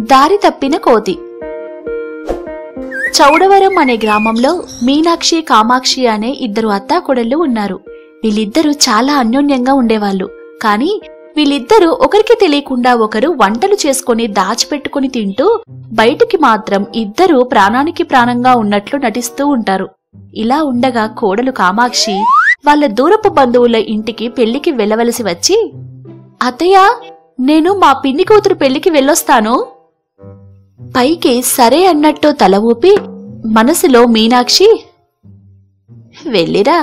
దారి తప్పిన కోతి. చౌడవరం అనే గ్రామంలో మీనాక్షి, కామాక్షి అనే ఇద్దరు అత్తాకోడళ్ళు ఉన్నారు. వీళ్ళిద్దరూ చాలా అన్యోన్యంగా ఉండేవాళ్లు. కాని వీళ్ళిద్దరూ ఒకరికి తెలియకుండా ఒకరు వంటలు చేసుకుని దాచిపెట్టుకుని తింటూ బయటికి మాత్రం ఇద్దరూ ప్రాణానికి ప్రాణంగా ఉన్నట్లు నటిస్తూ ఉంటారు. ఇలా ఉండగా కోడలు కామాక్షి వాళ్ళ దూరపు బంధువుల ఇంటికి పెళ్లికి వెళ్లవలసి వచ్చి, అత్తయ్య, నేను మా పిన్ని కూతురు పెళ్లికి వెళ్ళొస్తాను. పైకి సరే అన్నట్టు తల ఊపి మనసులో మీనాక్షి, వెళ్ళిరా,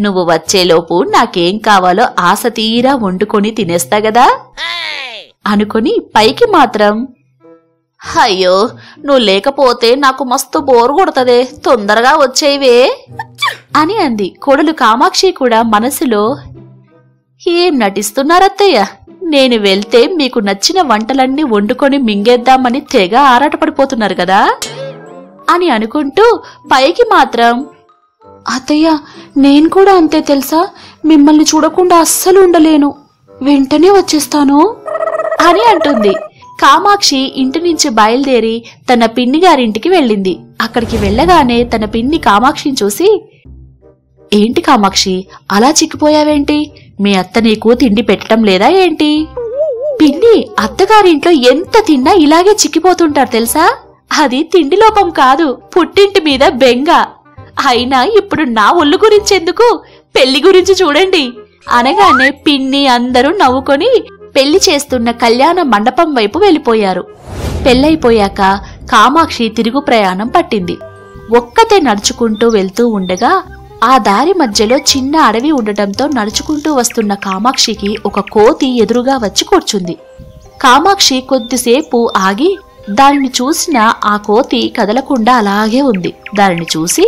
నువ్వు వచ్చేలోపు నాకేం కావాలో ఆశ తీరా వండుకొని తినేస్తా గదా అనుకుని పైకి మాత్రం, అయ్యో, నువ్వు లేకపోతే నాకు మస్తు బోరు కొడతదే, తొందరగా వచ్చేవే అని అంది. కోడలు కామాక్షి కూడా మనసులో, ఏం నటిస్తున్నారత్తయ్య, నేను వెళ్తే మీకు నచ్చిన వంటలన్నీ వండుకొని మింగేద్దామని తెగ ఆరాటపడిపోతున్నారు కదా అని అనుకుంటూ పైకి మాత్రం, అత్తయ్య, నేను కూడా అంతే తెలుసా, మిమ్మల్ని చూడకుండా అస్సలు ఉండలేను, వెంటనే వచ్చేస్తాను అని అంటుంది. కామాక్షి ఇంటి నుంచి బయలుదేరి తన పిన్ని గారింటికి వెళ్ళింది. అక్కడికి వెళ్ళగానే తన పిన్ని కామాక్షిని చూసి, ఏంటి కామాక్షి, అలా చిక్కిపోయావేంటి? మీ అత్త నీకు తిండి పెట్టడం లేదా ఏంటి? పిన్ని, అత్తగారింట్లో ఎంత తిన్నా ఇలాగే చిక్కిపోతుంటారు తెలుసా, అది తిండి లోపం కాదు, పుట్టింటి మీద బెంగ. అయినా ఇప్పుడు నా ఒళ్ళు గురించెందుకు, పెళ్లి గురించి చూడండి అనగానే పిన్ని అందరూ నవ్వుకొని పెళ్లి చేస్తున్న కళ్యాణ మండపం వైపు వెళ్లిపోయారు. పెళ్లైపోయాక కామాక్షి తిరుగు ప్రయాణం పట్టింది. ఒక్కతే నడుచుకుంటూ వెళ్తూ ఉండగా ఆ దారి మధ్యలో చిన్న అడవి ఉండటంతో నడుచుకుంటూ వస్తున్న కామాక్షికి ఒక కోతి ఎదురుగా వచ్చి కూర్చుంది. కామాక్షి కొద్దిసేపు ఆగి దానిని చూసిన ఆ కోతి కదలకుండా అలాగే ఉంది. దానిని చూసి,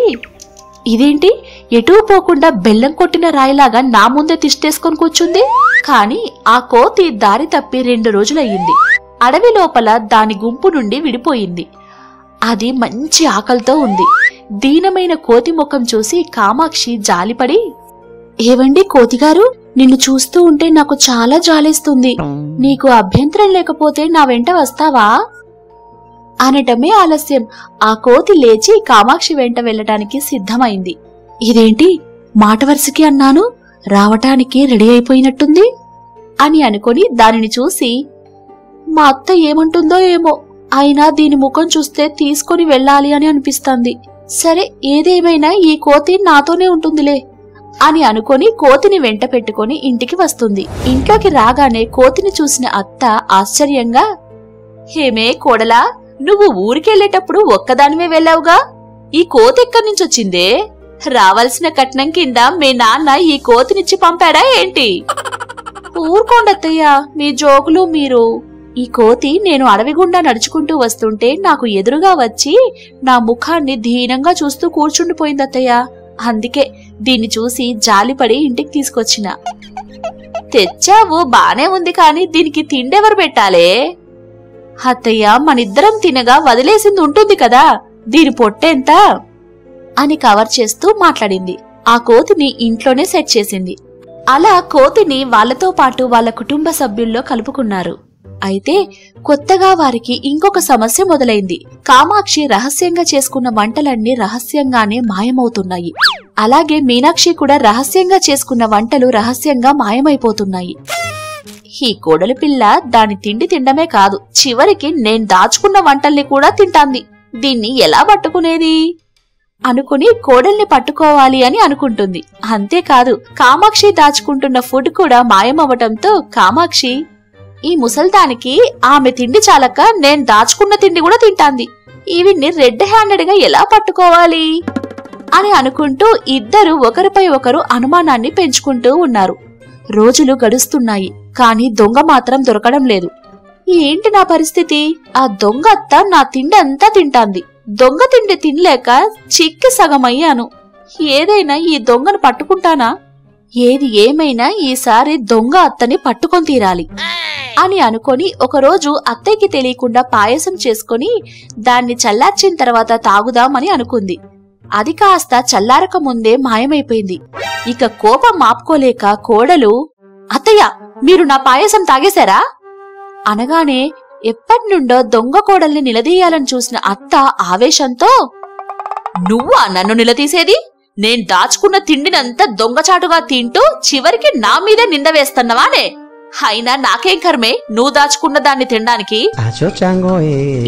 ఇదేంటి, ఎటూ పోకుండా బెల్లం కొట్టిన రాయిలాగా నా ముందే తిష్టేసుకొని కూర్చుంది? కాని ఆ కోతి దారి తప్పి 2 రోజులయ్యింది. అడవి లోపల దాని గుంపు నుండి విడిపోయింది. అది మంచి ఆకలితో ఉంది. దీనమైన కోతి ముఖం చూసి కామాక్షి జాలిపడి, ఏవండి కోతిగారు, నిన్ను చూస్తూ ఉంటే నాకు చాలా జాలేస్తుంది. నీకు అభ్యంతరం లేకపోతే నా వెంట వస్తావా అనటమే ఆలస్యం. ఆ కోతి లేచి కామాక్షి వెంట వెళ్లటానికి సిద్ధమైంది. ఇదేంటి, మాట వరుసకి అన్నాను, రావటానికి రెడీ అయిపోయినట్టుంది అని అనుకుని దానిని చూసి, మా అత్త ఏమంటుందో ఏమో, అయినా దీని ముఖం చూస్తే తీసుకొని వెళ్ళాలి అని అనిపిస్తుంది. సరే, ఏదేమైనా ఈ కోతి నాతోనే ఉంటుందిలే అని అనుకుని కోతిని వెంట పెట్టుకుని ఇంటికి వస్తుంది. ఇంట్లోకి రాగానే కోతిని చూసిన అత్త ఆశ్చర్యంగా, హేమే కోడలా, నువ్వు ఊరికెళ్లేటప్పుడు ఒక్కదానివే వెళ్ళావుగా, ఈ కోతి ఎక్కడి నుంచొచ్చిందే? రావాల్సిన కట్నం కింద మీ నాన్న ఈ కోతినిచ్చి పంపాడా ఏంటి? ఊరుకోండత్తయ్యా, మీ జోకులు మీరు. ఈ కోతి నేను అడవి గుండా నడుచుకుంటూ వస్తుంటే నాకు ఎదురుగా వచ్చి నా ముఖాన్ని దీనంగా చూస్తూ కూర్చుండిపోయిందత్తయ్యా. అందుకే దీన్ని చూసి జాలిపడి ఇంటికి తీసుకొచ్చిన. తెచ్చావు బానే ఉంది, కాని దీనికి తిండెవరు పెట్టాలే? అత్తయ్య, మనిద్దరం తినగా వదిలేసింది ఉంటుంది కదా, దీని పొట్టెంత అని కవర్ చేస్తూ మాట్లాడింది. ఆ కోతిని ఇంట్లోనే సెట్ చేసింది. అలా కోతిని వాళ్లతో పాటు వాళ్ళ కుటుంబ సభ్యుల్లో కలుపుకున్నారు. అయితే కొత్తగా వారికి ఇంకొక సమస్య మొదలైంది. కామాక్షి రహస్యంగా చేసుకున్న వంటలన్నీ రహస్యంగానే మాయమవుతున్నాయి. అలాగే మీనాక్షి కూడా రహస్యంగా చేసుకున్న వంటలు రహస్యంగా మాయమైపోతున్నాయి. ఈ కోడలి పిల్ల దాని తిండి తినడమే కాదు, చివరికి నేను దాచుకున్న వంటల్ని కూడా తింటాంది. దీన్ని ఎలా పట్టుకునేది అనుకుని కోడల్ని పట్టుకోవాలి అని అనుకుంటుంది. అంతేకాదు, కామాక్షి దాచుకుంటున్న ఫుడ్ కూడా మాయమవటంతో కామాక్షి, ఈ ముసల్దానికి ఆమె తిండి చాలక నేను దాచుకున్న తిండి కూడా తింటాంది, ఈవిడ్ని రెడ్ హ్యాండెడ్ గా ఎలా పట్టుకోవాలి అని అనుకుంటూ ఇద్దరు ఒకరిపై ఒకరు అనుమానాన్ని పెంచుకుంటూ ఉన్నారు. రోజులు గడుస్తున్నాయి, కాని దొంగ మాత్రం దొరకడం లేదు. ఏంటి నా పరిస్థితి? ఆ దొంగ అత్త నా తిండి అంతా తింటాంది. దొంగ తిండి తినలేక చిక్కి సగమయ్యాను. ఏదైనా ఈ దొంగను పట్టుకుంటానా? ఏది ఏమైనా ఈసారి దొంగ అత్తని పట్టుకొని తీరాలి అని అనుకొని ఒకరోజు అత్తయ్యకి తెలియకుండా పాయసం చేసుకుని దాన్ని చల్లార్చిన తర్వాత తాగుదామని అనుకుంది. అది కాస్త చల్లారక ముందే మాయమైపోయింది. ఇక కోపం ఆపుకోలేక కోడలు, అత్తయ్య, మీరు నా పాయసం తాగేశారా అనగానే ఎప్పటినుండో దొంగ కోడల్ని నిలదీయాలని చూసిన అత్త ఆవేశంతో, నువ్వా నన్ను నిలదీసేది? నేను దాచుకున్న తిండినంతా దొంగచాటుగా తింటూ చివరికి నా మీద నింద వేస్తన్నవానే? అయినా నాకేం కర్మే నువ్వు దాచుకున్న దాన్ని తినడానికి?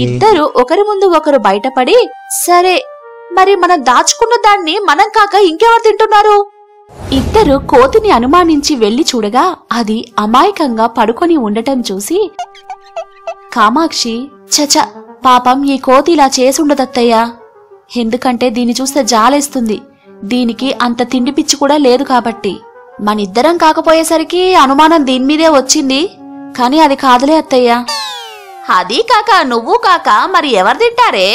ఇద్దరు ఒకరి ముందు ఒకరు బయటపడి, సరే మరి మనం దాచుకున్న దాన్ని మనం కాక ఇంకెవరు తింటున్నారు? ఇద్దరు కోతిని అనుమానించి వెళ్లి చూడగా అది అమాయకంగా పడుకొని ఉండటం చూసి, కామాక్షి, చచ పాపం ఈ కోతి ఇలా చేసుండదత్తయ్యా. ఎందుకంటే దీన్ని చూస్తే జాలేస్తుంది. దీనికి అంత తిండి పిచ్చి కూడా లేదు కాబట్టి. మనిద్దరం కాకపోయేసరికి అనుమానం దీనిమీదే వచ్చింది. కాని అది కాదులే అత్తయ్యా. అదీ కాక నువ్వు కాక మరి ఎవరు తింటారే?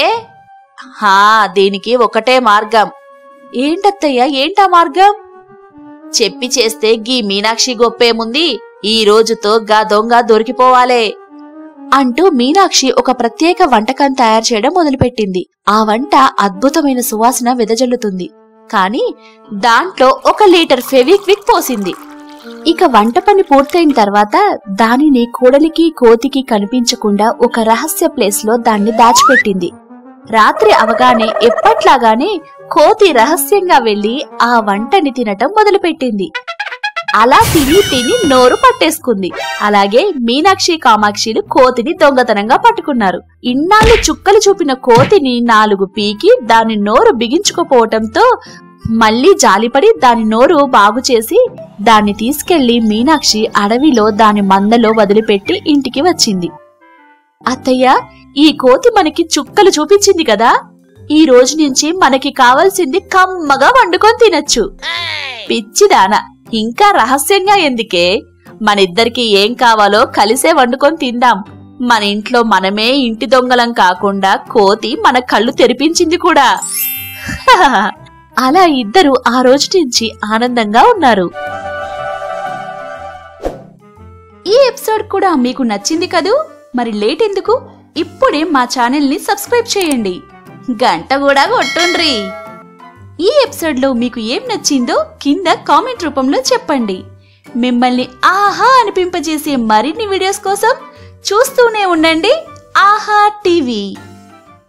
దీనికి ఒకటే మార్గం. ఏంటత్తయ్యా, ఏంటా మార్గం? చెప్పి చేస్తే గీ మీనాక్షి గొప్పేముంది, ఈ రోజుతో గా దొంగ దొరికిపోవాలే అంటూ మీనాక్షి ఒక ప్రత్యేక వంటకం తయారు చేయడం మొదలుపెట్టింది. ఆ వంట అద్భుతమైన సువాసన వెదజల్లుతుంది. కాని దాంట్లో 1 లీటర్ ఫెవిక్విక్ పోసింది. ఇక వంట పని పూర్తయిన తర్వాత దానిని కోడలికి కోతికి కనిపించకుండా ఒక రహస్య ప్లేస్ లో దాన్ని దాచిపెట్టింది. రాత్రి అవగానే ఎప్పట్లాగానే కోతి రహస్యంగా వెళ్లి ఆ వంటని తినటం మొదలుపెట్టింది. అలా తిని తిని నోరు పట్టేసుకుంది. అలాగే మీనాక్షి కామాక్షిలు కోతిని దొంగతనంగా పట్టుకున్నారు. ఇన్నాళ్ళు చుక్కలు చూపిన కోతిని 4 పీకి దాని నోరు బిగించుకుపోవటంతో మళ్లీ జాలిపడి దాని నోరు బాగు చేసి దాన్ని తీసుకెళ్లి మీనాక్షి అడవిలో దాని మందలో వదిలిపెట్టి ఇంటికి వచ్చింది. అత్తయ్య, ఈ కోతి మనకి చుక్కలు చూపించింది కదా, ఈ రోజు నుంచి మనకి కావాల్సింది కమ్మగా వండుకొని తినచ్చు. పిచ్చిదానా, ఇంకా రహస్యంగా ఎందుకే? మనిద్దరికి ఏం కావాలో కలిసే వండుకొని తిందాం. మన ఇంట్లో మనమే ఇంటి దొంగలం కాకుండా కోతి మన కళ్ళు తెరిపించింది కూడా. అలా ఇద్దరు ఆ రోజు నుంచి ఆనందంగా ఉన్నారు. ఈ ఎపిసోడ్ కూడా మీకు నచ్చింది కదూ? మరి లేట్ ఎందుకు? ఇప్పుడే మా ఛానల్ ని సబ్స్క్రైబ్ చేయండి, గంట కూడా కొట్టుండ్రి. ఈ ఎపిసోడ్ లో మీకు ఏం నచ్చిందో కింద కామెంట్ రూపంలో చెప్పండి. మిమ్మల్ని ఆహా అనిపింపజేసే మరిన్ని వీడియోస్ కోసం చూస్తూనే ఉండండి ఆహా టీవీ.